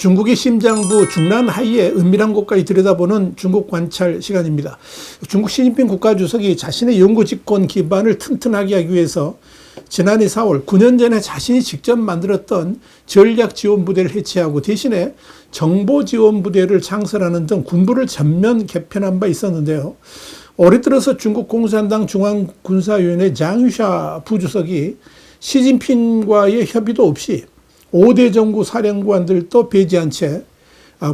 중국의 심장부 중난하이의 은밀한 곳까지 들여다보는 중국 관찰 시간입니다. 중국 시진핑 국가주석이 자신의 연구 집권 기반을 튼튼하게 하기 위해서 지난해 4월 9년 전에 자신이 직접 만들었던 전략지원부대를 해체하고 대신에 정보지원부대를 창설하는 등 군부를 전면 개편한 바 있었는데요. 올해 들어서 중국 공산당 중앙군사위원회 장유샤 부주석이 시진핑과의 협의도 없이 5대 정부 사령관들도 배제한 채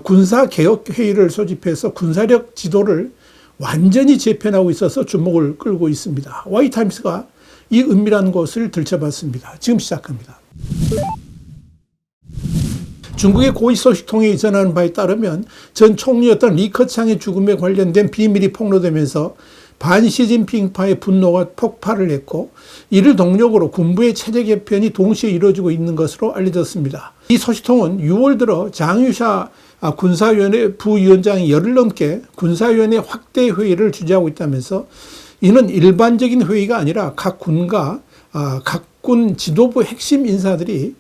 군사개혁회의를 소집해서 군사력 지도를 완전히 재편하고 있어서 주목을 끌고 있습니다. Y타임스가 이 은밀한 곳을 들춰봤습니다. 지금 시작합니다. 중국의 고위 소식통이 전하는 바에 따르면 전 총리였던 리커창의 죽음에 관련된 비밀이 폭로되면서 반시진핑파의 분노가 폭발을 했고 이를 동력으로 군부의 체제 개편이 동시에 이루어지고 있는 것으로 알려졌습니다. 이 소식통은 6월 들어 장유샤 군사위원회 부위원장이 열흘 넘게 군사위원회 확대 회의를 주재하고 있다면서 이는 일반적인 회의가 아니라 각 군과 각군 지도부 핵심 인사들이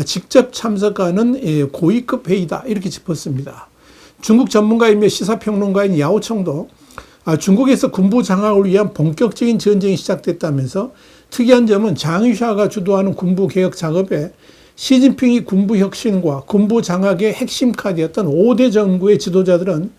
직접 참석하는 고위급 회의다 이렇게 짚었습니다. 중국 전문가이며 시사평론가인 야오청도 중국에서 군부 장악을 위한 본격적인 전쟁이 시작됐다면서 특이한 점은 장유샤가 주도하는 군부 개혁 작업에 시진핑이 군부 혁신과 군부 장악의 핵심 카드였던 5대 정부의 지도자들은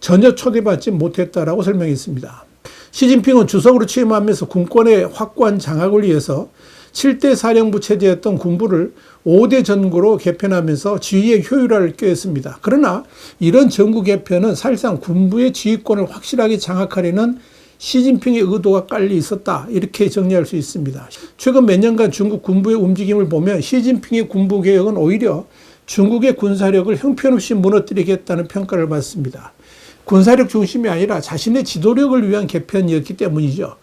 전혀 초대받지 못했다라고 설명했습니다. 시진핑은 주석으로 취임하면서 군권의 확고한 장악을 위해서 7대 사령부 체제였던 군부를 5대 전구로 개편하면서 지휘의 효율화를 꾀했습니다. 그러나 이런 정구 개편은 사실상 군부의 지휘권을 확실하게 장악하려는 시진핑의 의도가 깔려 있었다 이렇게 정리할 수 있습니다. 최근 몇 년간 중국 군부의 움직임을 보면 시진핑의 군부 개혁은 오히려 중국의 군사력을 형편없이 무너뜨리겠다는 평가를 받습니다. 군사력 중심이 아니라 자신의 지도력을 위한 개편이었기 때문이죠.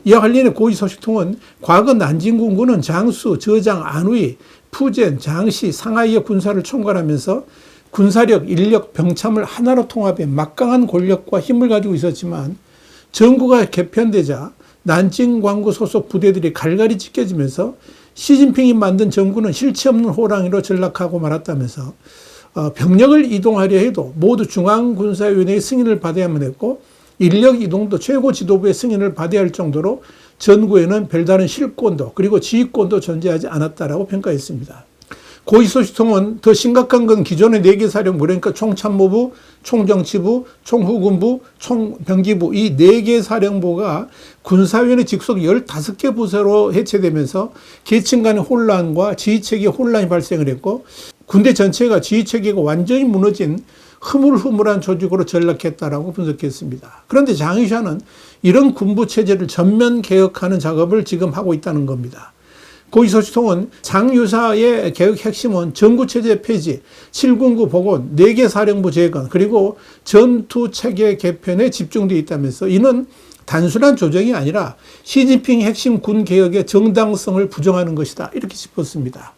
이와 관련해 고위 소식통은 과거 난징군구는 장수, 저장, 안의, 푸젠, 장시, 상하이의 군사를 총괄하면서 군사력, 인력, 병참을 하나로 통합해 막강한 권력과 힘을 가지고 있었지만 정부가 개편되자 난징광구 소속 부대들이 갈갈이 찢겨지면서 시진핑이 만든 정부는 실체 없는 호랑이로 전락하고 말았다면서 병력을 이동하려 해도 모두 중앙군사위원회의 승인을 받아야만 했고 인력 이동도 최고 지도부의 승인을 받아야 할 정도로 전구에는 별다른 실권도 그리고 지휘권도 존재하지 않았다라고 평가했습니다. 고위 소식통은 더 심각한 건 기존의 4개 사령부 그러니까 총참모부, 총정치부, 총후군부, 총병기부 이 4개 사령부가 군사위원회 직속 15개 부서로 해체되면서 계층 간의 혼란과 지휘체계의 혼란이 발생을 했고 군대 전체가 지휘체계가 완전히 무너진 흐물흐물한 조직으로 전락했다라고 분석했습니다. 그런데 장유샤는 이런 군부 체제를 전면 개혁하는 작업을 지금 하고 있다는 겁니다. 고위 소식통은 장유샤의 개혁 핵심은 정구체제 폐지, 7군구 복원, 4개 사령부 재건, 그리고 전투체계 개편에 집중되어 있다면서 이는 단순한 조정이 아니라 시진핑 핵심 군 개혁의 정당성을 부정하는 것이다. 이렇게 짚었습니다.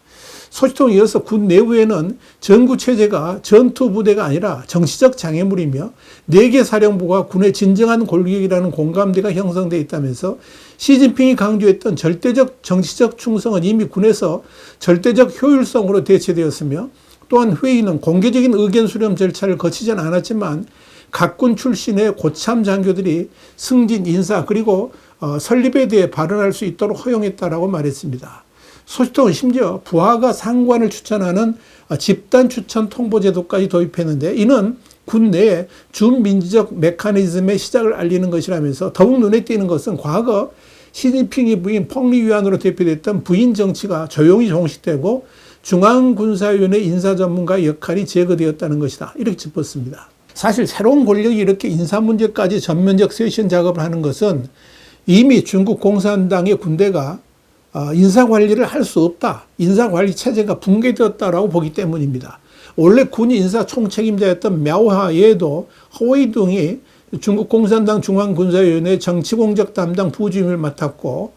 소식통에 이어서 군 내부에는 전구체제가 전투부대가 아니라 정치적 장애물이며 4개 사령부가 군의 진정한 골격이라는 공감대가 형성되어 있다면서 시진핑이 강조했던 절대적 정치적 충성은 이미 군에서 절대적 효율성으로 대체되었으며 또한 회의는 공개적인 의견 수렴 절차를 거치진 않았지만 각군 출신의 고참 장교들이 승진, 인사 그리고 설립에 대해 발언할 수 있도록 허용했다라고 말했습니다. 소식통은 심지어 부하가 상관을 추천하는 집단 추천 통보 제도까지 도입했는데 이는 군 내에 준민주적 메커니즘의 시작을 알리는 것이라면서 더욱 눈에 띄는 것은 과거 시진핑의 부인 펑리위안으로 대표됐던 부인 정치가 조용히 종식되고 중앙군사위원회 인사전문가의 역할이 제거되었다는 것이다. 이렇게 짚었습니다. 사실 새로운 권력이 이렇게 인사 문제까지 전면적 쇄신 작업을 하는 것은 이미 중국 공산당의 군대가 인사관리를 할 수 없다. 인사관리 체제가 붕괴되었다라고 보기 때문입니다. 원래 군 인사 총책임자였던 мя오하 외에도 허웨이둥이 중국 공산당 중앙군사위원회 정치공작 담당 부주임을 맡았고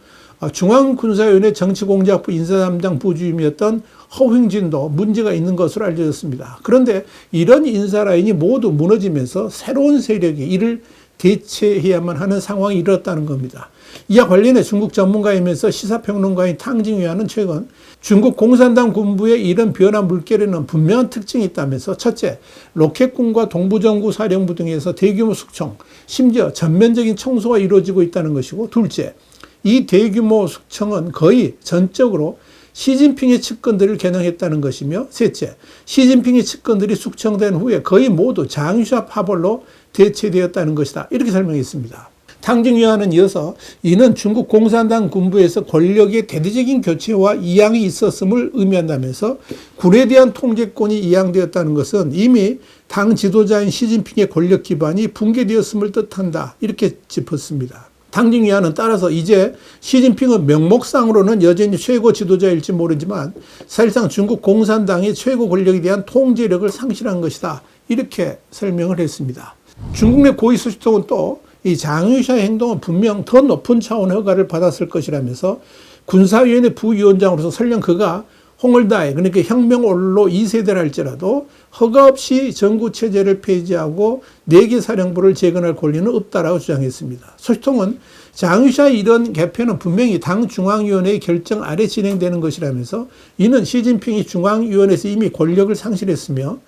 중앙군사위원회 정치공작부 인사 담당 부주임이었던 허횡진도 문제가 있는 것으로 알려졌습니다. 그런데 이런 인사 라인이 모두 무너지면서 새로운 세력이 이를 대체해야만 하는 상황이 이르렀다는 겁니다. 이와 관련해 중국 전문가이면서 시사평론가인 탕징위안은 최근 중국 공산당 군부의 이런 변화 물결에는 분명한 특징이 있다면서 첫째, 로켓군과 동부정구 사령부 등에서 대규모 숙청, 심지어 전면적인 청소가 이루어지고 있다는 것이고, 둘째, 이 대규모 숙청은 거의 전적으로 시진핑의 측근들을 겨냥했다는 것이며, 셋째, 시진핑의 측근들이 숙청된 후에 거의 모두 장유샤 파벌로 대체되었다는 것이다. 이렇게 설명했습니다. 탕징위안은 이어서 이는 중국 공산당 군부에서 권력의 대대적인 교체와 이양이 있었음을 의미한다면서 군에 대한 통제권이 이양되었다는 것은 이미 당 지도자인 시진핑의 권력 기반이 붕괴되었음을 뜻한다. 이렇게 짚었습니다. 탕징위안은 따라서 이제 시진핑은 명목상으로는 여전히 최고 지도자일지 모르지만 사실상 중국 공산당의 최고 권력에 대한 통제력을 상실한 것이다. 이렇게 설명을 했습니다. 중국 내 고위 소식통은 또 이 장유샤의 행동은 분명 더 높은 차원의 허가를 받았을 것이라면서 군사위원회 부위원장으로서 설령 그가 홍을다해, 그러니까 혁명올로 2세대를 할지라도 허가 없이 정구체제를 폐지하고 4개 사령부를 재건할 권리는 없다라고 주장했습니다. 소식통은 장유샤의 이런 개편은 분명히 당 중앙위원회의 결정 아래 진행되는 것이라면서 이는 시진핑이 중앙위원회에서 이미 권력을 상실했으며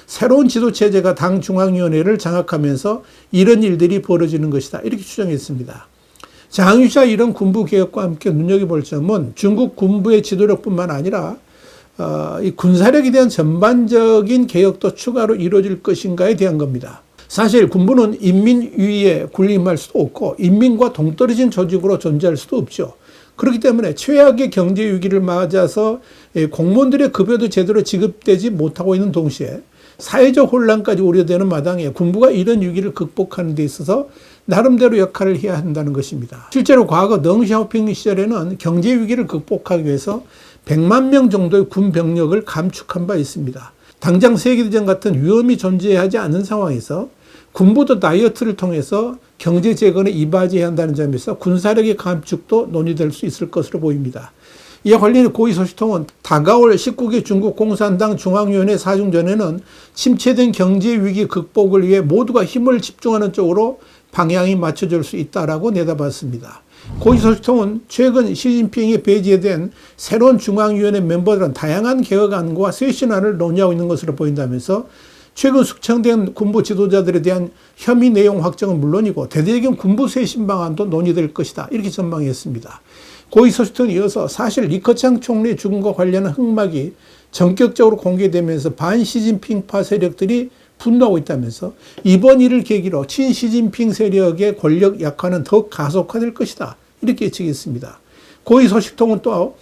새로운 지도체제가 당 중앙위원회를 장악하면서 이런 일들이 벌어지는 것이다. 이렇게 추정했습니다. 장유샤 이런 군부개혁과 함께 눈여겨볼 점은 중국 군부의 지도력뿐만 아니라 이 군사력에 대한 전반적인 개혁도 추가로 이루어질 것인가에 대한 겁니다. 사실 군부는 인민 위에 군림할 수도 없고 인민과 동떨어진 조직으로 존재할 수도 없죠. 그렇기 때문에 최악의 경제 위기를 맞아서 공무원들의 급여도 제대로 지급되지 못하고 있는 동시에 사회적 혼란까지 우려되는 마당에 군부가 이런 위기를 극복하는 데 있어서 나름대로 역할을 해야 한다는 것입니다. 실제로 과거 덩샤오핑 시절에는 경제 위기를 극복하기 위해서 100만 명 정도의 군 병력을 감축한 바 있습니다. 당장 세계대전 같은 위험이 존재하지 않는 상황에서 군부도 다이어트를 통해서 경제 재건에 이바지해야 한다는 점에서 군사력의 감축도 논의될 수 있을 것으로 보입니다. 이와 관련해 고위 소식통은 다가올 19개 중국 공산당 중앙위원회 사중전에는 침체된 경제 위기 극복을 위해 모두가 힘을 집중하는 쪽으로 방향이 맞춰질 수 있다라고 내다봤습니다. 고위 소식통은 최근 시진핑이 배제된 새로운 중앙위원회 멤버들은 다양한 개혁안과 쇄신안을 논의하고 있는 것으로 보인다면서 최근 숙청된 군부 지도자들에 대한 혐의 내용 확정은 물론이고 대대적인 군부 쇄신 방안도 논의될 것이다. 이렇게 전망했습니다. 고위 소식통에 이어서 사실 리커창 총리 죽음과 관련한 흑막이 전격적으로 공개되면서 반시진핑파 세력들이 분노하고 있다면서 이번 일을 계기로 친시진핑 세력의 권력 약화는 더욱 가속화될 것이다. 이렇게 예측했습니다. 고위 소식통은 또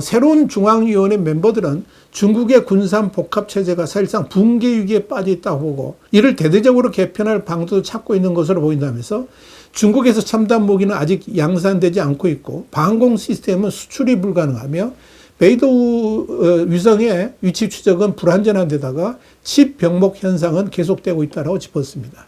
새로운 중앙위원회 멤버들은 중국의 군산 복합체제가 사실상 붕괴 위기에 빠져 있다고 보고 이를 대대적으로 개편할 방도도 찾고 있는 것으로 보인다면서 중국에서 첨단 무기는 아직 양산되지 않고 있고 방공 시스템은 수출이 불가능하며 베이도 위성의 위치 추적은 불안전한 데다가 칩 병목 현상은 계속되고 있다고 짚었습니다.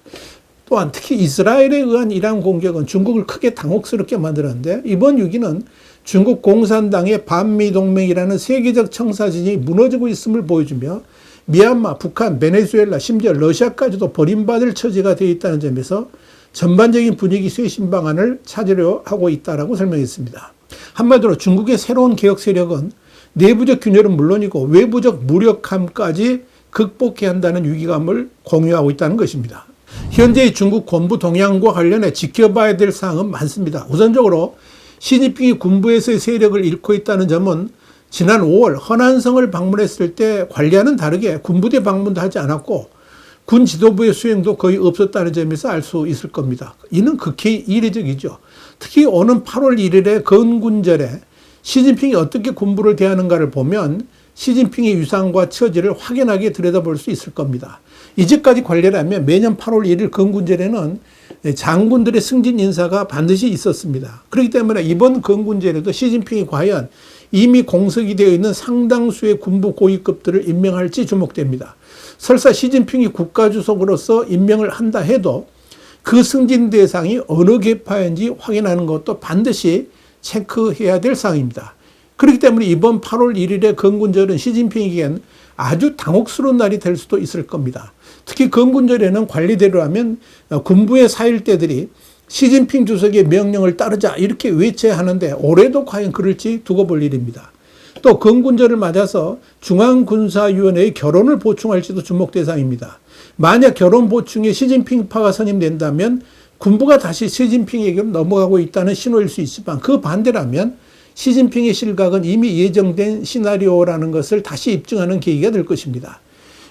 또한 특히 이스라엘에 의한 이란 공격은 중국을 크게 당혹스럽게 만들었는데 이번 위기는 중국 공산당의 반미 동맹이라는 세계적 청사진이 무너지고 있음을 보여주며 미얀마, 북한, 베네수엘라, 심지어 러시아까지도 버림받을 처지가 되어 있다는 점에서 전반적인 분위기 쇄신 방안을 찾으려 하고 있다라고 설명했습니다. 한마디로 중국의 새로운 개혁 세력은 내부적 균열은 물론이고 외부적 무력함까지 극복해야 한다는 위기감을 공유하고 있다는 것입니다. 현재의 중국 군부 동향과 관련해 지켜봐야 될 사항은 많습니다. 우선적으로 시진핑이 군부에서의 세력을 잃고 있다는 점은 지난 5월 허난성을 방문했을 때 관리와는 다르게 군부대 방문도 하지 않았고 군 지도부의 수행도 거의 없었다는 점에서 알 수 있을 겁니다. 이는 극히 이례적이죠. 특히 오는 8월 1일의 건군절에 시진핑이 어떻게 군부를 대하는가를 보면 시진핑의 위상과 처지를 확연하게 들여다볼 수 있을 겁니다. 이제까지 관례라면 매년 8월 1일 건군절에는 장군들의 승진 인사가 반드시 있었습니다. 그렇기 때문에 이번 건군절에도 시진핑이 과연 이미 공석이 되어 있는 상당수의 군부 고위급들을 임명할지 주목됩니다. 설사 시진핑이 국가주석으로서 임명을 한다 해도 그 승진 대상이 어느 계파인지 확인하는 것도 반드시 체크해야 될 사항입니다. 그렇기 때문에 이번 8월 1일의 건군절은 시진핑에겐 아주 당혹스러운 날이 될 수도 있을 겁니다. 특히 건군절에는 관리대로라면 군부의 사일대들이 시진핑 주석의 명령을 따르자 이렇게 외쳐야 하는데 올해도 과연 그럴지 두고 볼 일입니다. 또 건군절을 맞아서 중앙군사위원회의 결혼을 보충할지도 주목 대상입니다. 만약 결혼 보충에 시진핑파가 선임된다면 군부가 다시 시진핑에게로 넘어가고 있다는 신호일 수 있지만 그 반대라면 시진핑의 실각은 이미 예정된 시나리오라는 것을 다시 입증하는 계기가 될 것입니다.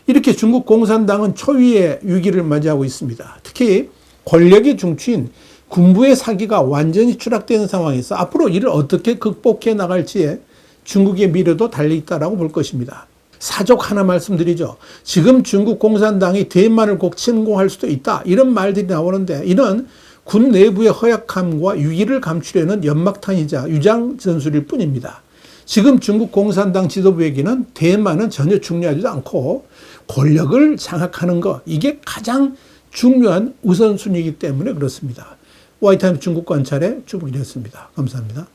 이렇게 중국 공산당은 초유의 위기를 맞이하고 있습니다. 특히 권력의 중추인 군부의 사기가 완전히 추락되는 상황에서 앞으로 이를 어떻게 극복해 나갈지에 중국의 미래도 달려있다라고 볼 것입니다. 사족 하나 말씀드리죠. 지금 중국 공산당이 대만을 꼭 침공할 수도 있다. 이런 말들이 나오는데 이는 군 내부의 허약함과 위기를 감추려는 연막탄이자 유장 전술일 뿐입니다. 지금 중국 공산당 지도부에게는 대만은 전혀 중요하지도 않고 권력을 장악하는 것, 이게 가장 중요한 우선순위이기 때문에 그렇습니다. 와이타임 중국 관찰의 주북이었습니다. 감사합니다.